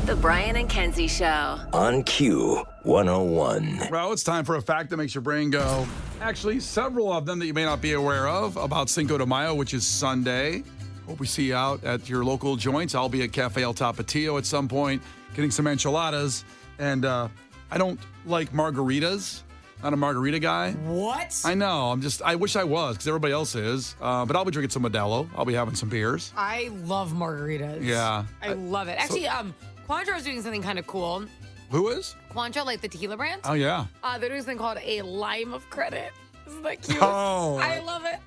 The Brian and Kenzie Show. On Q 101. Well, it's time for a fact that makes your brain go. Actually, several of them that you may not be aware of about Cinco de Mayo, which is Sunday. Hope we see you out at your local joints. I'll be at Cafe El Tapatio at some point getting some enchiladas. And I don't like margaritas. Not a margarita guy. What? I know. I wish I was because everybody else is. But I'll be drinking some Modelo. I'll be having some beers. I love margaritas. Yeah. I love it. Actually, Cointreau's doing something kind of cool. Who is? Cointreau, like the tequila brand. Oh, yeah. They're doing something called a lime of credit. Isn't that cute? Oh. I love it.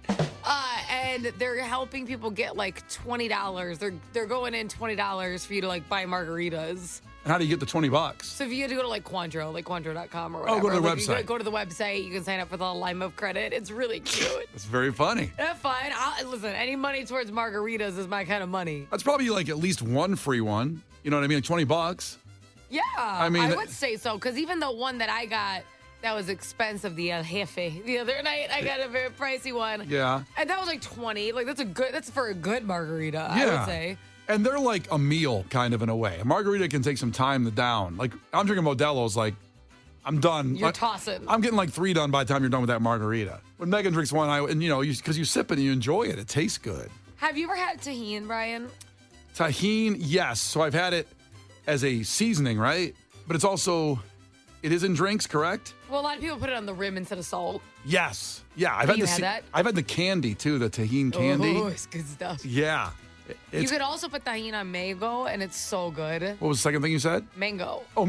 And they're helping people get like $20. They're going in $20 for you to like buy margaritas. And how do you get the $20? So if you had to go to like Cointreau, like Cointreau.com or whatever. Oh, go to the like, website. You go to the website. You can sign up for the lime of credit. It's really cute. It's very funny. That's fine. Listen, any money towards margaritas is my kind of money. That's probably like at least one free one. You know what I mean? Like $20. Yeah, I mean, I would say so. Because even the one that I got that was expensive, the El Jefe, the other night, I got a very pricey one. Yeah. And that was like $20. Like that's for a good margarita, Yeah. I would say. And they're like a meal, kind of, in a way. A margarita can take some time to down. Like, I'm drinking Modelo's, like, I'm done. You're tossing. I'm getting like 3 done by the time you're done with that because Megan drinks one, because you sip it and you enjoy it. It tastes good. Have you ever had tahini, Brian? Tahini, yes. So I've had it as a seasoning, right? But it is in drinks, correct? Well, a lot of people put it on the rim instead of salt. Yes. Yeah. Have you had that? I've had the candy, too, the tahini candy. Oh, it's good stuff. Yeah. You could also put tahini on mango, and it's so good. What was the second thing you said? Mango. Oh,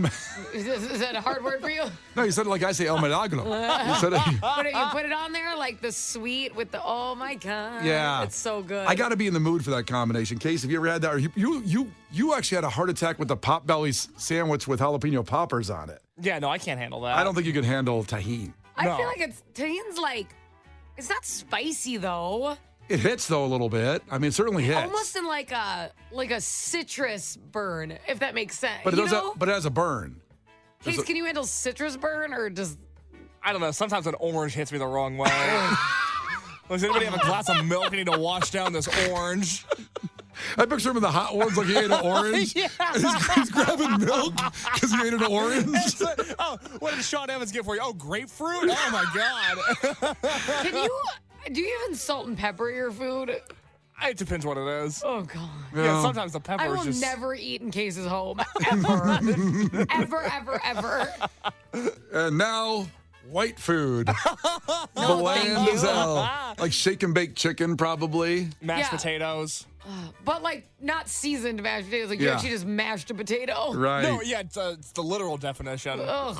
Is that a hard word for you? No, you said it like I say El Milagro. You said it. But if you put it on there, like the sweet with the, oh my God. Yeah. It's so good. I got to be in the mood for that combination. Case, have you ever had that? Or you actually had a heart attack with the Potbelly sandwich with jalapeno poppers on it. Yeah, no, I can't handle that. I don't think you could handle tahini. I feel like tahini's like, it's not spicy though. It hits, though, a little bit. I mean, it certainly hits. Almost in like a citrus burn, if that makes sense. But it has a burn. Case, can you handle citrus burn or just... I don't know. Sometimes an orange hits me the wrong way. Does anybody have a glass of milk and need to wash down this orange? I picture him in the hot ones like he ate an orange. Yeah. And he's grabbing milk because he ate an orange. Oh, what did Sean Evans get for you? Oh, grapefruit? Oh, my God. Do you even salt and pepper your food? It depends what it is. Oh, God. Yeah, sometimes the pepper I is will just... never eat in Case's home. Ever. ever. And now, white food. No, Bland thank you. as hell. Like shake and bake chicken, probably. Mashed Yeah. potatoes. But, like, not seasoned mashed potatoes. Like, Yeah. you actually just mashed a potato. Right. No, yeah, it's the literal definition. Ugh.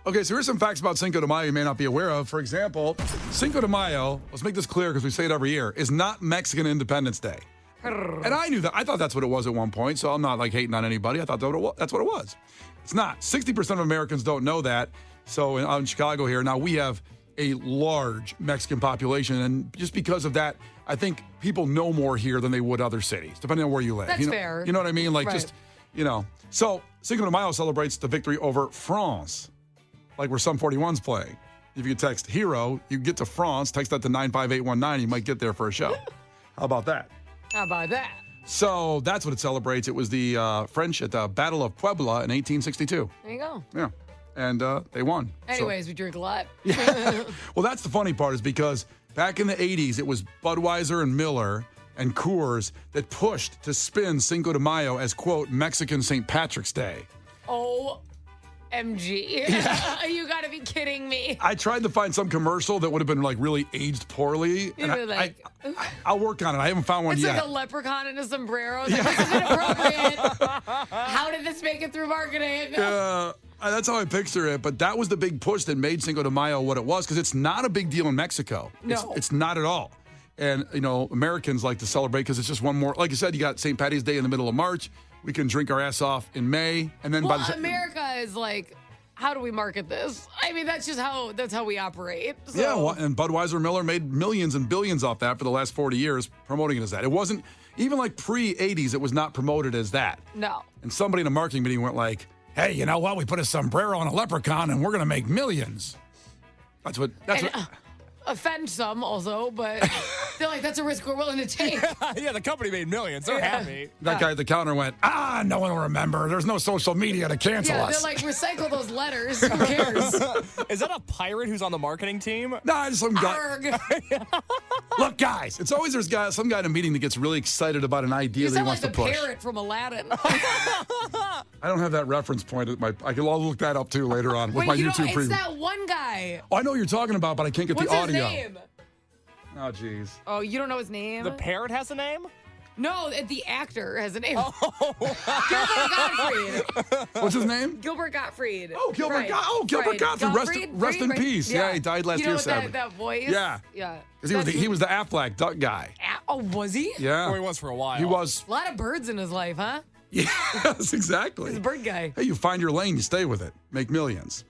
Okay, so here's some facts about Cinco de Mayo you may not be aware of. For example, Cinco de Mayo, let's make this clear because we say it every year, is not Mexican Independence Day. And I knew that. I thought that's what it was at one point, so I'm not like hating on anybody. I thought that's what it was. It's not. 60% of Americans don't know that. So out in Chicago here, now we have a large Mexican population, and just because of that, I think people know more here than they would other cities, depending on where you live. That's you know, fair. You know what I mean? Like Right. So Cinco de Mayo celebrates the victory over France. Like where Sum 41's playing. If you text HERO, you get to France, text that to 95819, you might get there for a show. How about that? How about that? So that's what it celebrates. It was the French at the Battle of Puebla in 1862. There you go. Yeah. And they won. Anyways, we drink a lot. Well, that's the funny part is because back in the 80s, it was Budweiser and Miller and Coors that pushed to spin Cinco de Mayo as, quote, Mexican St. Patrick's Day. OMG. You gotta be kidding me. I tried to find some commercial that would have been like really aged poorly. You were like, I'll work on it. I haven't found one it's yet. like a leprechaun in a sombrero. It's like, this is inappropriate. How did this make it through marketing? That's how I picture it. But that was the big push that made Cinco de Mayo what it was because it's not a big deal in Mexico. No. It's not at all. And, Americans like to celebrate because it's just one more. Like you said, you got St. Patty's Day in the middle of March. We can drink our ass off in May. And then by the America is like, how do we market this? I mean, that's how we operate. So. Yeah, well, and Budweiser Miller made millions and billions off that for the last 40 years promoting it as that. It wasn't, even like pre-80s, it was not promoted as that. No. And somebody in a marketing meeting went like, hey, you know what? We put a sombrero on a leprechaun and we're going to make millions. That's what. offend some also, but they're like, that's a risk we're willing to take. Yeah, the company made millions. They're happy. That guy at the counter went, no one will remember. There's no social media to cancel Yeah, us. they're like, recycle those letters. Who cares? Is that a pirate who's on the marketing team? Nah, just some guy. Arg. Look, guys, it's always some guy in a meeting that gets really excited about an idea You that he sound wants like to the push. parrot from Aladdin. I don't have that reference point at my. I can look that up too later on with Wait, my you know, YouTube it's premium. that one guy. Oh, I know what you're talking about, but I can't get What's the his audio. name? Oh, jeez. Oh, you don't know his name? The parrot has a name? No, the actor has a name. Oh. Gilbert Gottfried. What's his name? Gilbert Gottfried. Oh, Gilbert. Right. Gilbert Right. Godfrey. Rest in right? peace. Yeah, he died last you know year. what Sadly. that voice? Yeah. Yeah. Because he was the Affleck duck guy. Oh, was he? Yeah. Or he was for a while. He was. A lot of birds in his life, huh? Yes, exactly. He's a bird guy. Hey, you find your lane, you stay with it, make millions.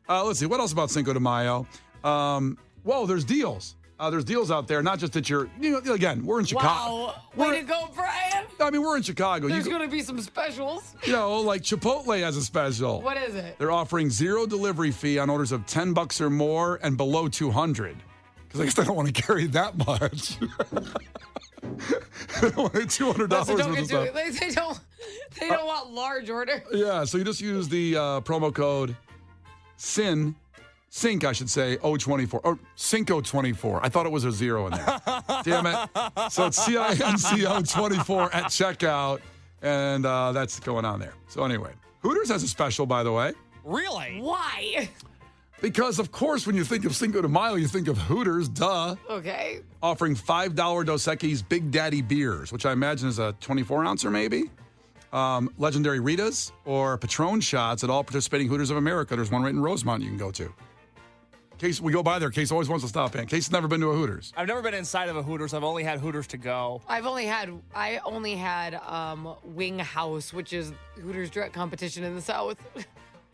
Let's see, what else about Cinco de Mayo? Well, there's deals. There's deals out there, not just that again, we're in Chicago. Wow. Way to go, Brian. I mean, we're in Chicago. There's going to be some specials. Like Chipotle has a special. What is it? They're offering $0 delivery fee on orders of $10 or more and below 200. Because I guess they don't want to carry that much. They don't want $200 So don't worth get of to stuff. it. They don't want large order. Yeah, so you just use the promo code Sync, I should say, 024, or Cinco24. I thought it was a 0 in there. Damn it. So it's CINCO24 at checkout, and that's going on there. So anyway, Hooters has a special, by the way. Really? Why? Because, of course, when you think of Cinco de Mayo, you think of Hooters, duh. Okay. Offering $5 Dos Equis Big Daddy beers, which I imagine is a 24-ouncer maybe. Legendary Ritas or Patron shots at all participating Hooters of America. There's one right in Rosemont you can go to. Case we go by there, Case always wants to stop in. Case has never been to a Hooters. I've never been inside of a Hooters. I've only had Hooters to go. I only had Wing House, which is Hooters direct competition in the South.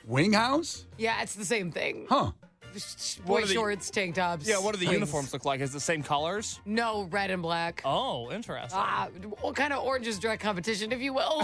Wing House? Yeah, it's the same thing. Huh. What Boy are the- shorts, tank tops. Yeah, what do the wings. uniforms look like? Is it the same colors? No, red and black. Oh, interesting. What kind of orange is direct competition, if you will?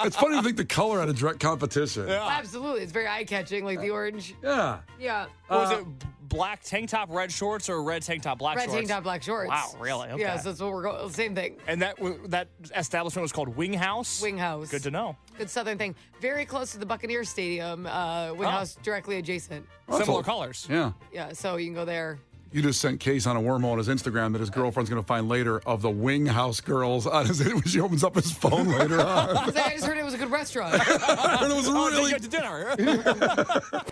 It's funny to think the color had a direct competition. Yeah. Absolutely. It's very eye-catching, like the orange. Yeah. Yeah. Was it black tank top, red shorts, or red tank top, black Red shorts? tank top, black shorts. Wow, really? Okay. Yeah, so that's what we're going. Same thing. And that establishment was called Wing House? Wing House. Good to know. Good Southern thing. Very close to the Buccaneer Stadium. Wing House directly adjacent. Similar colors. Yeah. Yeah, so you can go there. You just sent Case on a wormhole on his Instagram that his girlfriend's going to find later of the Wing House girls on his, when she opens up his phone later on. I just heard it was a good restaurant. And it was Oh, really... did you get to dinner?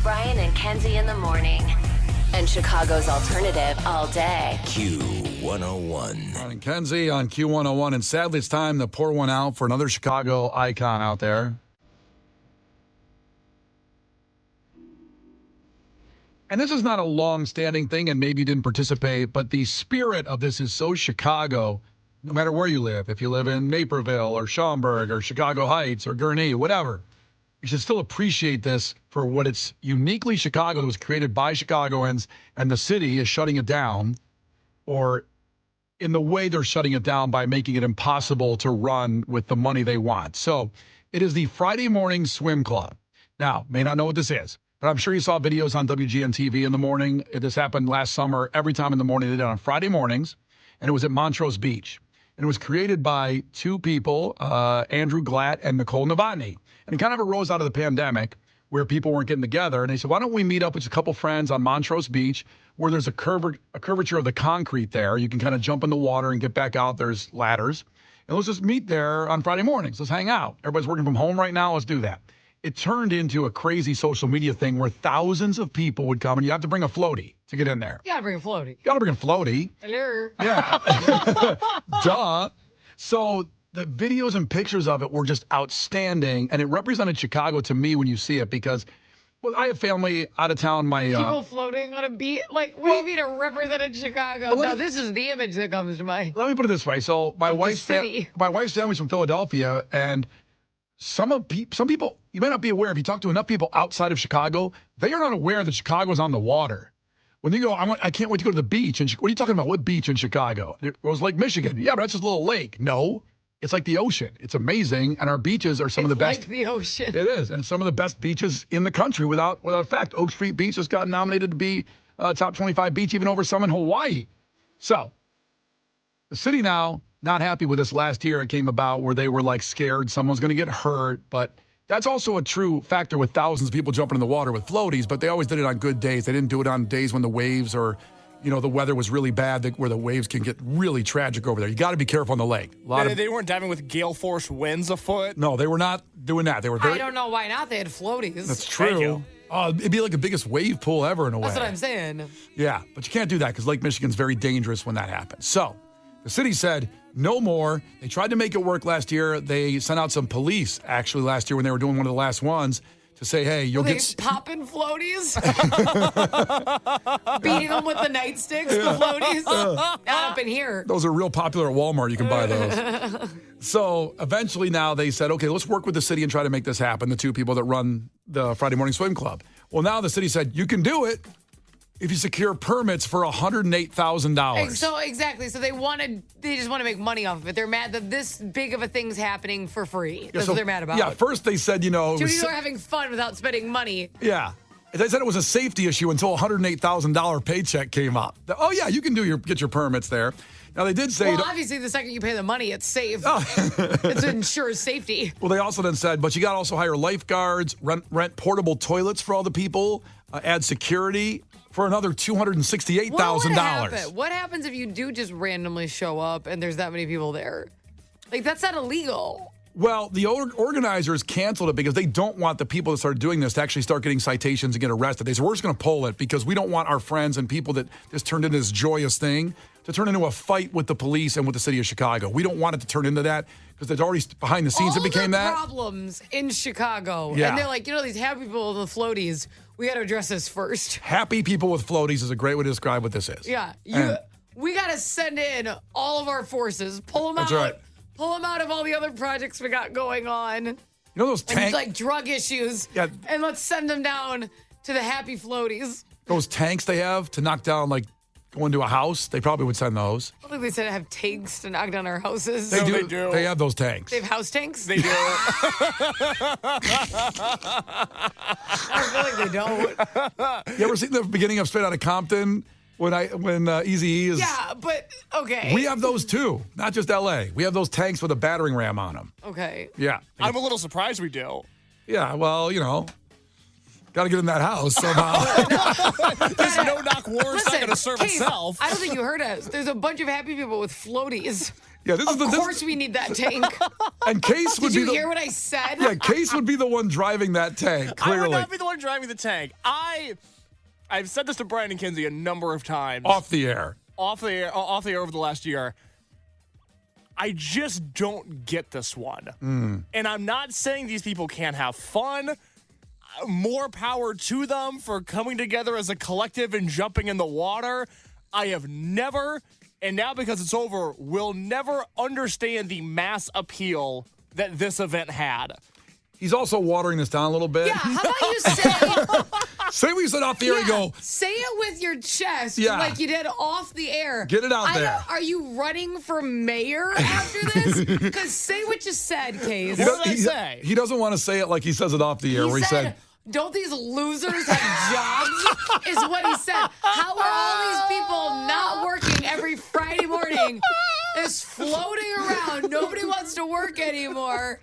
Brian and Kenzie in the morning. And Chicago's alternative all day. Q101. Brian and Kenzie on Q101. And sadly, it's time to pour one out for another Chicago icon out there. And this is not a long-standing thing, and maybe you didn't participate, but the spirit of this is so Chicago, no matter where you live. If you live in Naperville or Schaumburg or Chicago Heights or Gurnee, whatever, you should still appreciate this for what it's uniquely Chicago. It was created by Chicagoans, and the city is shutting it down, or in the way they're shutting it down by making it impossible to run with the money they want. So it is the Friday Morning Swim Club. Now, may not know what this is, but I'm sure you saw videos on WGN TV in the morning. This happened last summer. Every time in the morning, they did it on Friday mornings, and it was at Montrose Beach. And it was created by two people, Andrew Glatt and Nicole Novotny. And it kind of arose out of the pandemic where people weren't getting together. And they said, why don't we meet up with a couple friends on Montrose Beach where there's a curvature of the concrete there. You can kind of jump in the water and get back out. There's ladders. And let's just meet there on Friday mornings. Let's hang out. Everybody's working from home right now. Let's do that. It turned into a crazy social media thing where thousands of people would come, and you have to bring a floaty to get in there. You gotta bring a floaty. You got to bring a floaty. Hello. Yeah. Duh. So the videos and pictures of it were just outstanding, and it represented Chicago to me when you see it because, well, I have family out of town. People floating on a beach. Like, what do you mean it represented Chicago? No, this is the image that comes to mind. Let me put it this way. So my wife's city. family's from Philadelphia, and some people, you may not be aware, if you talk to enough people outside of Chicago, they are not aware that Chicago's on the water. When they go, I can't wait to go to the beach. And what are you talking about? What beach in Chicago? It was Lake Michigan. Yeah, but that's just a little lake. No, It's like the ocean. It's amazing, and our beaches are some of the best. Like the ocean. It is, and some of the best beaches in the country, without fact. Oak Street Beach just got nominated to be top 25 beach, even over some in Hawaii. So, the city now not happy with this. Last year it came about where they were like scared someone's going to get hurt, but that's also a true factor with thousands of people jumping in the water with floaties, but they always did it on good days. They didn't do it on days when the waves or the weather was really bad, where the waves can get really tragic over there. You got to be careful on the lake. They weren't diving with gale force winds afoot? No, they were not doing that. They were very... I don't know why not. They had floaties. That's true. Thank you. It'd be like the biggest wave pool ever in a way. That's what I'm saying. Yeah, but you can't do that because Lake Michigan's very dangerous when that happens. So the city said no more. They tried to make it work last year. They sent out some police actually last year when they were doing one of the last ones to say, hey, you'll get... popping floaties? Beating them with the nightsticks, the floaties? Not up in here. Those are real popular at Walmart. You can buy those. So eventually now they said, okay, let's work with the city and try to make this happen, the two people that run the Friday Morning Swim Club. Well, now the city said, you can do it if you secure permits for $108,000. So exactly. So they just want to make money off of it. They're mad that this big of a thing's happening for free. That's what they're mad about. Yeah, first they said, Two people are having fun without spending money. Yeah. They said it was a safety issue until a $108,000 paycheck came up. Oh, yeah, you can get your permits there. Now, they did say... Well, obviously, the second you pay the money, it's safe. It ensures safety. Well, they also then said, but you got to also hire lifeguards, rent portable toilets for all the people, add security for another $268,000. What happens if you do just randomly show up and there's that many people there? Like, that's not illegal. Well, the organizers canceled it because they don't want the people that started doing this to actually start getting citations and get arrested. They said, we're just going to pull it because we don't want our friends and people that this turned into this joyous thing to turn into a fight with the police and with the city of Chicago. We don't want it to turn into that because there's already behind the scenes it became that. All the problems in Chicago. Yeah. And they're like, these happy people with the floaties, we got to address this first. Happy people with floaties is a great way to describe what this is. Yeah. We got to send in all of our forces, pull them out. That's right. Pull them out of all the other projects we got going on. You know those tanks? And like drug issues. Yeah. And let's send them down to the happy floaties. Those tanks they have to knock down, like, go into a house, they probably would send those. I don't think they said have tanks to knock down our houses. They do. They do. They have those tanks. They have house tanks? They do. I feel like they don't. You ever seen the beginning of Straight Outta Compton? When Eazy-E is... Yeah, but, okay. We have those, too. Not just L.A. We have those tanks with a battering ram on them. Okay. Yeah. I'm a little surprised we do. Yeah, well, got to get in that house somehow. This no-knock war is not going to serve Case, itself. I don't think you heard us. There's a bunch of happy people with floaties. Yeah, this Of course we need that tank. And Case would Did be you hear what I said? Yeah, Case would be the one driving that tank, clearly. I would not be the one driving the tank. I've said this to Brian and Kenzie a number of times. Off the air over the last year. I just don't get this one. And I'm not saying these people can't have fun. More power to them for coming together as a collective and jumping in the water. I have never, and now because it's over, will never understand the mass appeal that this event had. He's also watering this down a little bit. Yeah, how about you say... Say what you said off the air and go... Say it with your chest like you did off the air. Get it out there. Are you running for mayor after this? Because say what you said, Case. What did I say? He doesn't want to say it like he says it off the air, where he said... Don't these losers have jobs? Is what he said. How are all these people not working every Friday morning? Just floating around. Nobody wants to work anymore.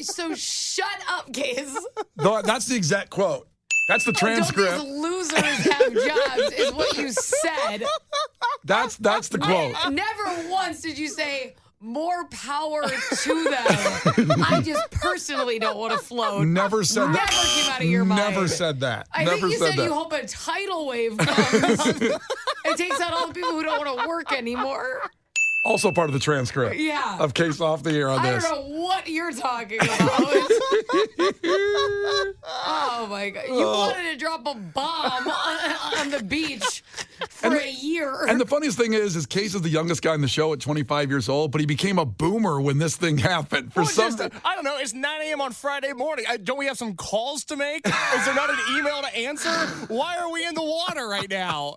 So shut up, Case. No, that's the exact quote. That's the transcript. Don't these losers have jobs, is what you said. That's the quote. Never once did you say, more power to them. I just personally don't want to float. Never said that. Never came out of your mind. Never said that. I think you said you hope a tidal wave comes. It takes out all the people who don't want to work anymore. Also part of the transcript. Yeah. Of Case off the air on this. I don't know what you're talking about. Oh, my God. You wanted to drop a bomb on the beach for a year. And the funniest thing is Case is the youngest guy in the show at 25 years old, but he became a boomer when this thing happened. I don't know. It's 9 a.m. on Friday morning. Don't we have some calls to make? Is there not an email to answer? Why are we in the water right now?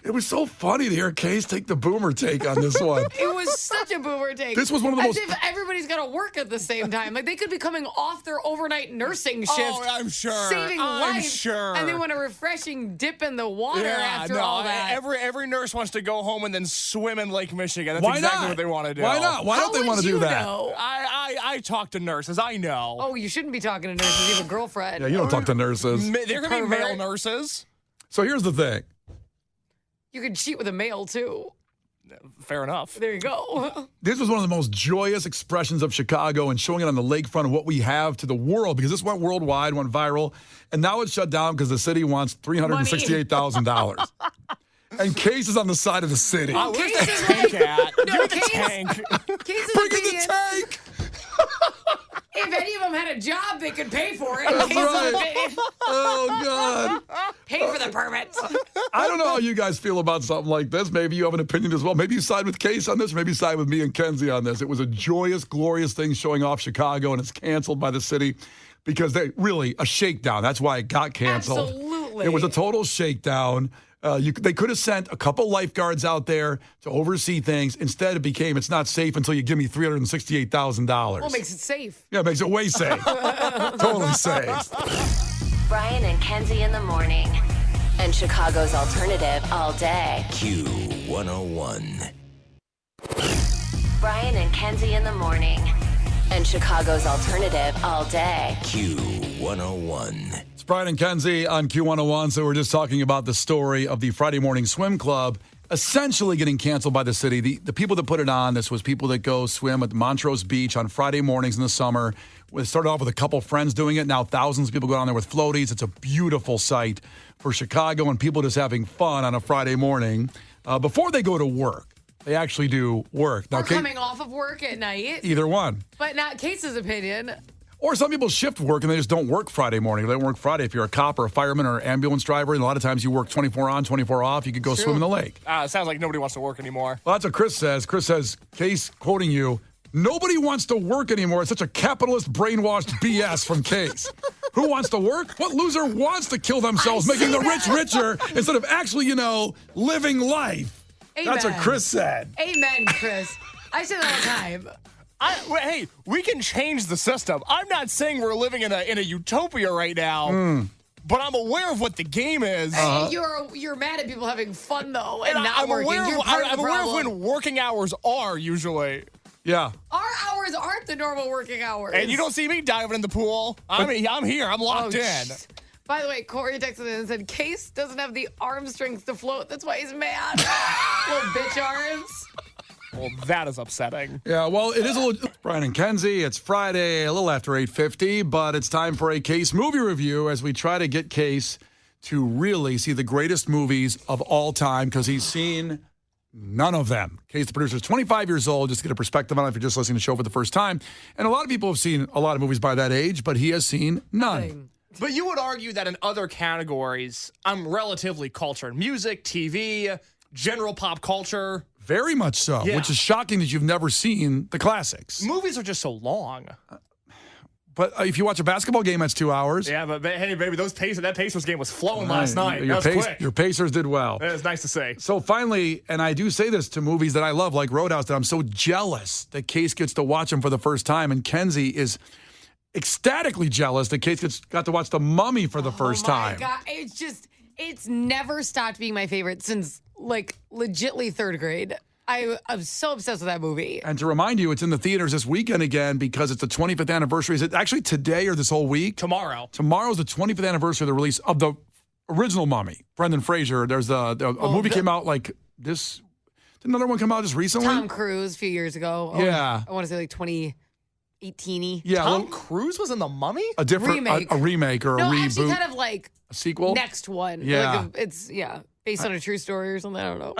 It was so funny to hear Case take the boomer take on this one. It was such a boomer take. This was one of the As most- if everybody's got to work at the same time. Like, they could be coming off their overnight nursing shift. Oh, I'm sure. Saving I'm lives. sure. And they want a refreshing dip in the water after all that. Every nurse wants to go home and then swim in Lake Michigan. That's Why exactly not? what they want to do. Why not? Why don't they want to do that? Know? I talk to nurses. I know. Oh, you shouldn't be talking to nurses. You have a girlfriend. Yeah, you don't talk to nurses. There can be Pervert. male nurses. So here's the thing. You could cheat with a male, too. Fair enough. There you go. This was one of the most joyous expressions of Chicago and showing it on the lakefront of what we have to the world, because this went worldwide, went viral, and now it's shut down because the city wants $368,000. And Case is on the side of the city. Oh, where's Case the is tank like- at? No, Give me the Case- tank. Case Bring of in the opinion, tank! if any of them had a job, they could pay for it. That's Case of right. opinion, Oh, God. pay for the permits. I don't know how you guys feel about something like this. Maybe you have an opinion as well. Maybe you side with Case on this, or maybe you side with me and Kenzie on this. It was a joyous, glorious thing showing off Chicago, and it's canceled by the city because they really, a shakedown. That's why it got canceled. Absolutely. It was a total shakedown. They could have sent a couple lifeguards out there to oversee things. Instead, it became, it's not safe until you give me $368,000. Well, it makes it safe. Yeah, it makes it way safe. Totally safe. Brian and Kenzie in the morning. And Chicago's alternative all day. Q101. Brian and Kenzie in the morning. And Chicago's alternative all day. Q101. It's Brian and Kenzie on Q101. So we're just talking about the story of the Friday Morning Swim Club essentially getting canceled by the city. The people that put it on, this was people that go swim at Montrose Beach on Friday mornings in the summer. It started off with a couple friends doing it. Now thousands of people go down there with floaties. It's a beautiful sight for Chicago and people just having fun on a Friday morning before they go to work. They actually do work. Now, Or coming off of work at night. either one. But not Case's opinion. Or some people shift work and they just don't work Friday morning. They don't work Friday. If you're a cop or a fireman or an ambulance driver, and a lot of times you work 24 on, 24 off, you could go swim in the lake. It sounds like nobody wants to work anymore. Well, that's what Chris says. Chris says, Case, quoting you, nobody wants to work anymore. It's such a capitalist, brainwashed BS from Case. Who wants to work? What loser wants to kill themselves, making the rich richer instead of actually, living life? Amen. That's what Chris said. Amen, Chris. I say that all the time. Hey, we can change the system. I'm not saying we're living in a utopia right now, but I'm aware of what the game is. You're mad at people having fun, though, and And not I'm working. aware, You're part of I'm the aware of problem. when working hours are usually. Yeah. Our hours aren't the normal working hours. And you don't see me diving in the pool. I'm here. I'm locked in. By the way, Corey texted in and said, Case doesn't have the arm strength to float. That's why he's mad. Little bitch arms. Well, that is upsetting. Yeah, well, it is a little... Brian and Kenzie, it's Friday, a little after 8:50, but it's time for a Case movie review as we try to get Case to really see the greatest movies of all time because he's seen none of them. Case, the producer, is 25 years old, just to get a perspective on it if you're just listening to the show for the first time. And a lot of people have seen a lot of movies by that age, but he has seen none. But you would argue that in other categories, I'm relatively cultured. Music, TV, general pop culture. Very much so, Yeah. which is shocking that you've never seen the classics. Movies are just so long. But if you watch a basketball game, that's 2 hours. Yeah, but hey, baby, that Pacers game was flowing last night. Your, That was quick. your Pacers did well. It was nice to see. So finally, and I do say this to movies that I love, like Roadhouse, that I'm so jealous that Case gets to watch them for the first time, and Kenzie is ecstatically jealous that Case got to watch The Mummy for the first time. Oh, my God. It's never stopped being my favorite since, legitly third grade. I'm so obsessed with that movie. And to remind you, it's in the theaters this weekend again because it's the 25th anniversary. Is it actually today or this whole week? Tomorrow. Tomorrow's the 25th anniversary of the release of the original Mummy. Brendan Fraser. There's a movie came out like this. Did another one come out just recently? Tom Cruise a few years ago. Yeah. I want to say 2018-y. Yeah. Tom Cruise was in The Mummy? a different Remake. A remake or No, a reboot. actually kind of like a sequel? next one. Yeah. It's based on a true story or something. I don't know.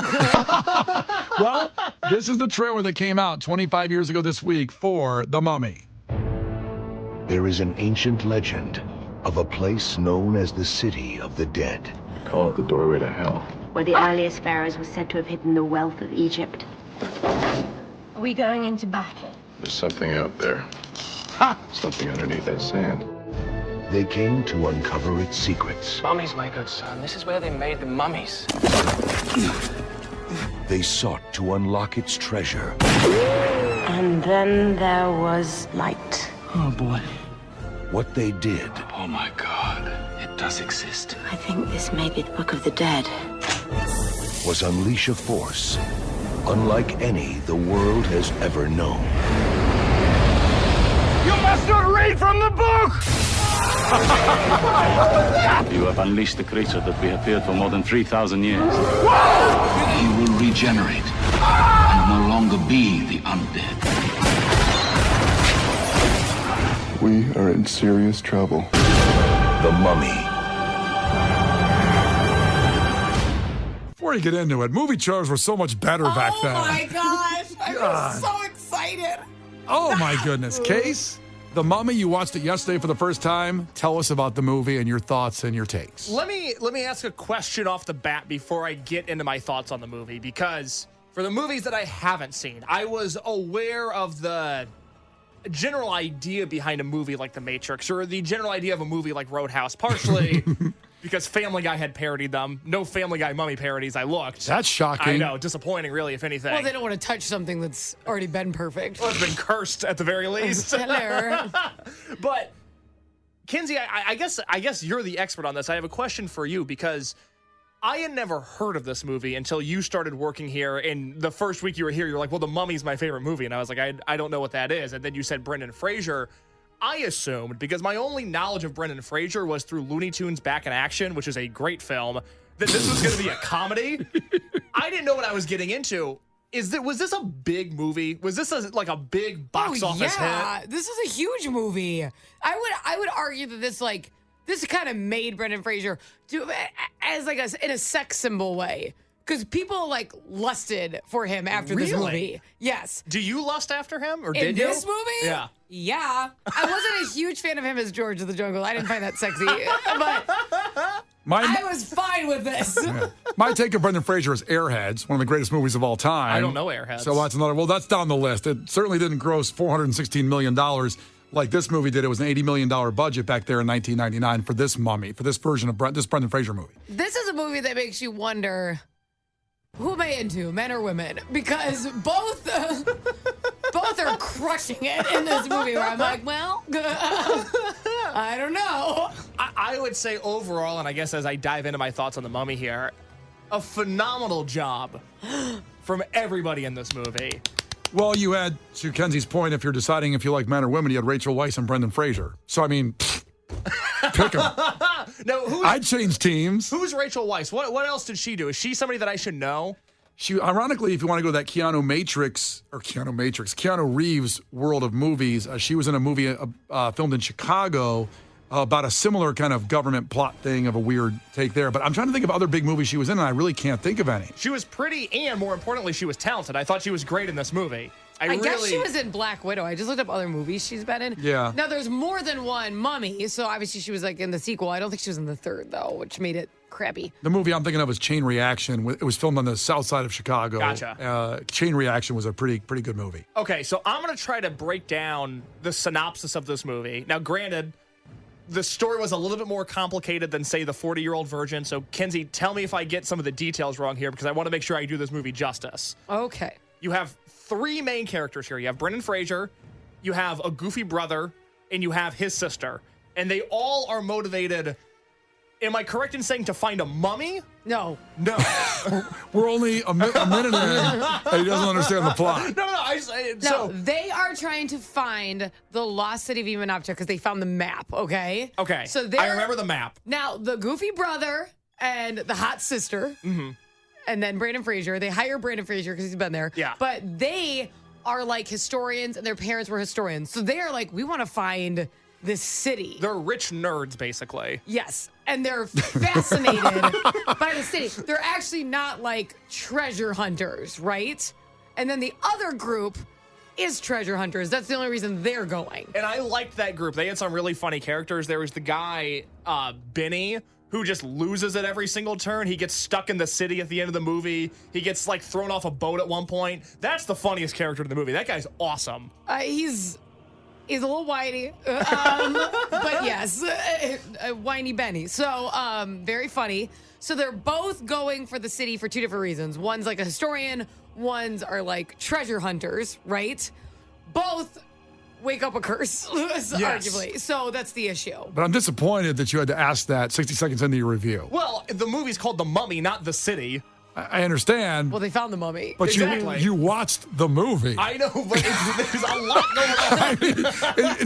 Well, this is the trailer that came out 25 years ago this week for The Mummy. There is an ancient legend of a place known as the City of the Dead. Call it the doorway to hell. Where the earliest pharaohs were said to have hidden the wealth of Egypt. Are we going into battle? There's something out there. Something underneath that sand. they came to uncover its secrets. Mummies, my good son. This is where they made the mummies. They sought to unlock its treasure. And then there was light. Oh, boy. What they did Oh, my God. It does exist. I think this may be the Book of the Dead. was unleash a force unlike any the world has ever known. You must not read from the book! You have unleashed the creature that we have feared for more than 3,000 years. He will regenerate and no longer be the undead. We are in serious trouble. The Mummy. Before you get into it, movie trailers were so much better back then. Oh my gosh. I'm so excited. Oh my goodness. Case, The Mummy, you watched it yesterday for the first time. Tell us about the movie and your thoughts and your takes. Let me ask a question off the bat before I get into my thoughts on the movie, because for the movies that I haven't seen, I was aware of the general idea behind a movie like The Matrix, or the general idea of a movie like Roadhouse, partially because Family Guy had parodied them. No Family Guy mummy parodies, I looked. That's shocking. I know, disappointing really, if anything. Well, they don't want to touch something that's already been perfect. Well, it's been cursed at the very least. Hello. But Kenzie, I guess you're the expert on this. I have a question for you, because I had never heard of this movie until you started working here. And the first week you were here, you're like, well, The Mummy's my favorite movie. And I was like, I don't know what that is. And then you said Brendan Fraser. I assumed, because my only knowledge of Brendan Fraser was through Looney Tunes Back in Action, which is a great film, that this was going to be a comedy. I didn't know what I was getting into. Was this a big movie? Was this like a big box office hit? This is a huge movie. I would argue that this kind of made Brendan Fraser as like in a sex symbol way, because people like lusted for him after this movie. Yes. Do you lust after him, or in did you? this movie? Yeah. Yeah. I wasn't a huge fan of him as George of the Jungle. I didn't find that sexy, but I was fine with this. Yeah. My take of Brendan Fraser is Airheads, one of the greatest movies of all time. I don't know Airheads. So that's another. Well, that's down the list. It certainly didn't gross $416 million like this movie did. It was an $80 million budget back there in 1999 for this Mummy, for this version of this Brendan Fraser movie. This is a movie that makes you wonder, who am I into, men or women? Because both are crushing it in this movie, where I'm like, well, I don't know. I would say overall, and I guess as I dive into my thoughts on The Mummy here, a phenomenal job from everybody in this movie. Well, you had, to Kenzie's point, if you're deciding if you like men or women, you had Rachel Weisz and Brendan Fraser. So, I mean, pick them. No, I'd change teams. Who's Rachel Weisz? What else did she do? Is she somebody that I should know? She, ironically, if you want to go to that Keanu Reeves world of movies, she was in a movie filmed in Chicago about a similar kind of government plot thing of a weird take there. But I'm trying to think of other big movies she was in, and I really can't think of any. She was pretty, and more importantly, she was talented. I thought she was great in this movie. I guess she was in Black Widow. I just looked up other movies she's been in. Yeah. Now, there's more than one Mummy, so obviously she was like in the sequel. I don't think she was in the third, though, which made it crappy. The movie I'm thinking of is Chain Reaction. It was filmed on the south side of Chicago. Gotcha. Chain Reaction was a pretty good movie. Okay, so I'm going to try to break down the synopsis of this movie. Now, granted, the story was a little bit more complicated than, say, the 40-Year-Old Virgin. So, Kenzie, tell me if I get some of the details wrong here, because I want to make sure I do this movie justice. Okay. You have three main characters here. You have Brendan Fraser, you have a goofy brother, and you have his sister. And they all are motivated, am I correct in saying, to find a mummy? No. No. We're only a minute in, and he doesn't understand the plot. No, they are trying to find the lost city of Emanopta because they found the map, okay? Okay, so I remember the map. Now, the goofy brother and the hot sister, and then Brandon Fraser, they hire Brandon Fraser because he's been there. Yeah. But they are like historians, and their parents were historians. So they are like, we want to find this city. They're rich nerds, basically. Yes. And they're fascinated by the city. They're actually not like treasure hunters, right? And then the other group is treasure hunters. That's the only reason they're going. And I liked that group. They had some really funny characters. There was the guy, Benny, who just loses at every single turn. He gets stuck in the city at the end of the movie. He gets like thrown off a boat at one point. That's the funniest character in the movie. That guy's awesome. He's a little whiny, but yes, whiny Benny. So very funny. So they're both going for the city for two different reasons. One's like a historian, one's are like treasure hunters, right? Both wake up a curse, arguably. So that's the issue. But I'm disappointed that you had to ask that 60 seconds into your review. Well, the movie's called The Mummy, not The City. I understand. Well, they found the mummy. But exactly. you watched the movie. I know, but there's a lot going on. I mean,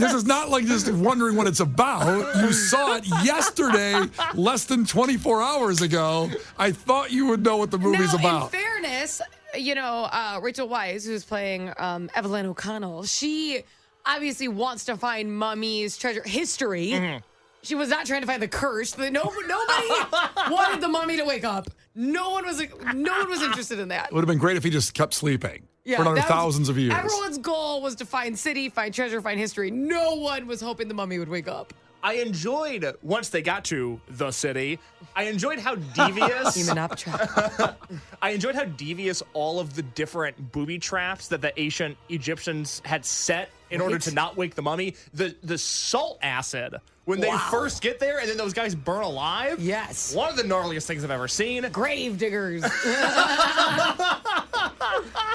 this is not like just wondering what it's about. You saw it yesterday, less than 24 hours ago. I thought you would know what the movie's about. In fairness, Rachel Weisz, who's playing Evelyn O'Connell, she obviously wants to find mummies, treasure, history. Mm-hmm. She was not trying to find the curse. Nobody wanted the mummy to wake up. No one was interested in that. It would have been great if he just kept sleeping for another thousands of years. Everyone's goal was to find city, find treasure, find history. No one was hoping the mummy would wake up. I enjoyed, once they got to the city, I enjoyed how devious... I enjoyed how devious all of the different booby traps that the ancient Egyptians had set in order to not wake the mummy. The salt acid, when they first get there and then those guys burn alive. Yes. One of the gnarliest things I've ever seen. Grave diggers.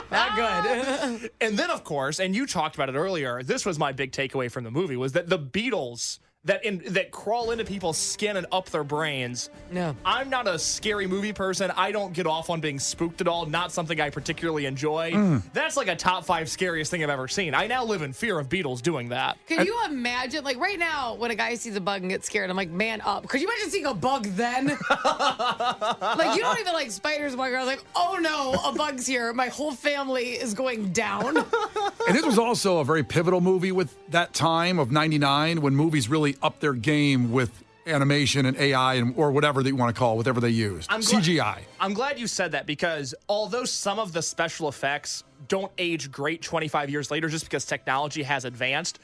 Not good. And then, of course, and you talked about it earlier, this was my big takeaway from the movie, was that the beetles that crawl into people's skin and up their brains. No. I'm not a scary movie person. I don't get off on being spooked at all. Not something I particularly enjoy. That's like a top 5 scariest thing I've ever seen. I now live in fear of beetles doing that. Can you imagine, like right now, when a guy sees a bug and gets scared, I'm like, man up. Could you imagine seeing a bug then? Like, you don't even like spiders. I was like, oh no, a bug's here. My whole family is going down. And this was also a very pivotal movie with that time of 99 when movies really up their game with animation and AI or whatever that you want to call it, whatever they used. CGI. I'm glad you said that because although some of the special effects don't age great 25 years later just because technology has advanced,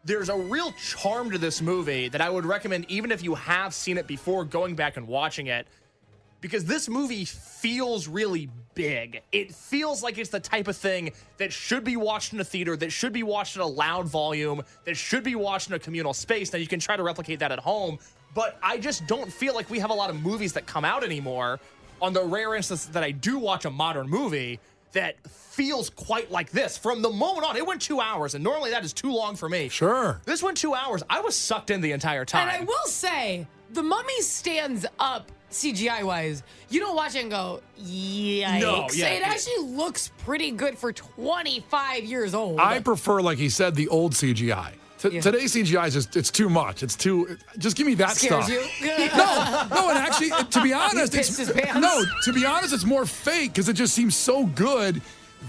there's a real charm to this movie that I would recommend even if you have seen it before going back and watching it. Because this movie feels really big. It feels like it's the type of thing that should be watched in a theater, that should be watched in a loud volume, that should be watched in a communal space. Now, you can try to replicate that at home, but I just don't feel like we have a lot of movies that come out anymore, on the rare instance that I do watch a modern movie, that feels quite like this. From the moment on, it went 2 hours, and normally that is too long for me. Sure. This went 2 hours. I was sucked in the entire time. And I will say, the mummy stands up CGI-wise. You don't watch it and go, yikes. No, yeah, it actually looks pretty good for 25 years old. I prefer, like he said, the old CGI. Today's CGI is just, it's too much. It's too, just give me that Scares stuff. you? No, and actually, to be honest, to be honest, it's more fake because it just seems so good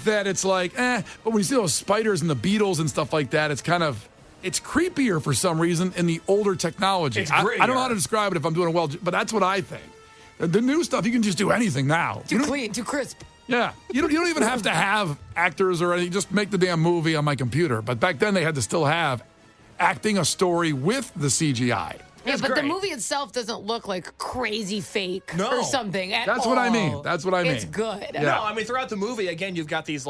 that it's like, But when you see those spiders and the beetles and stuff like that, it's kind of, it's creepier for some reason in the older technology. It's I don't know how to describe it if I'm doing it well, but that's what I think. The new stuff, you can just do anything now. Too clean, too crisp. Yeah, you don't even have to have actors or anything. Just make the damn movie on my computer. But back then, they had to still have acting a story with the CGI. Yeah, but great. the movie itself doesn't look like crazy fake or something at That's all. what I mean. That's what I mean. It's good. Yeah. No, I mean, throughout the movie, again, you've got this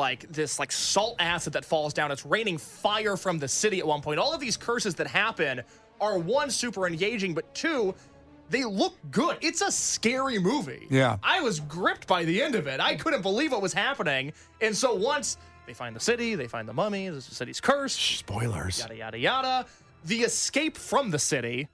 salt acid that falls down. It's raining fire from the city at one point. All of these curses that happen are, one, super engaging, but two, they look good. It's a scary movie. Yeah. I was gripped by the end of it. I couldn't believe what was happening. And so once they find the city, they find the mummy, the city's cursed. Spoilers. Yada, yada, yada. The escape from the city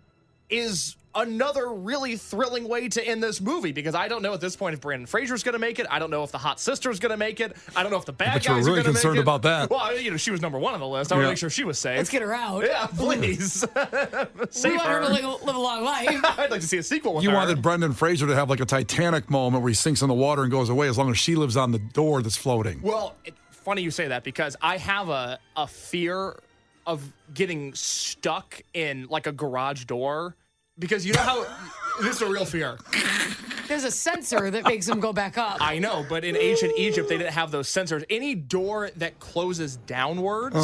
is another really thrilling way to end this movie because I don't know at this point if Brandon Fraser's going to make it. I don't know if the hot sister's going to make it. I don't know if the bad guys are really going to make it. concerned about that. Well, she was number 1 on the list. I want to make sure she was safe. Let's get her out. Yeah, please. We want her to live a long life. I'd like to see a sequel with You her. wanted Brendan Fraser to have like a Titanic moment where he sinks in the water and goes away as long as she lives on the door that's floating. Well, funny you say that because I have a fear of getting stuck in like a garage door because you know how this is a real fear. There's a sensor that makes them go back up. I know, but in ancient Egypt, they didn't have those sensors. Any door that closes downwards,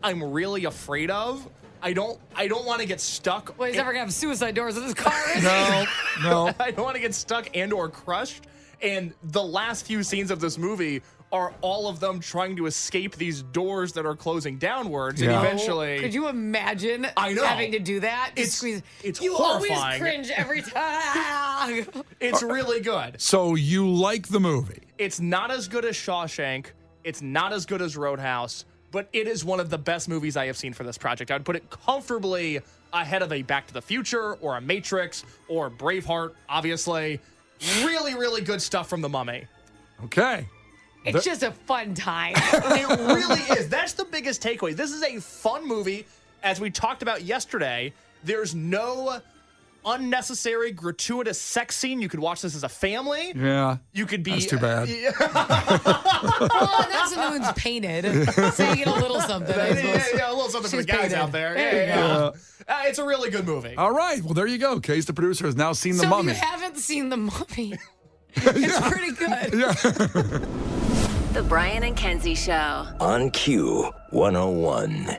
I'm really afraid of. I don't want to get stuck. Well, he's never going to have suicide doors in his car, is he? No. I don't want to get stuck and or crushed. And the last few scenes of this movie are all of them trying to escape these doors that are closing downwards, Yeah. and eventually... Could you imagine I know. having to do that? Just It's squeeze. You horrifying. always cringe every time. It's really good. So you like the movie? It's not as good as Shawshank. It's not as good as Roadhouse, but it is one of the best movies I have seen for this project. I would put it comfortably ahead of a Back to the Future or a Matrix or Braveheart, obviously. Really, really good stuff from The Mummy. Okay. It's just a fun time. It really is. That's the biggest takeaway. This is a fun movie. As we talked about yesterday, there's no unnecessary, gratuitous sex scene. You could watch this as a family. Yeah. You could be... That's too bad. Well, that's when no one's painted. So you get a little something, I suppose. Yeah, a little something for the She's guys painted. out there. There you go. It's a really good movie. All right. Well, there you go. Case, the producer, has now seen The So Mummy. if you haven't seen The Mummy, it's pretty good. The Brian and Kenzie Show. On Q 101.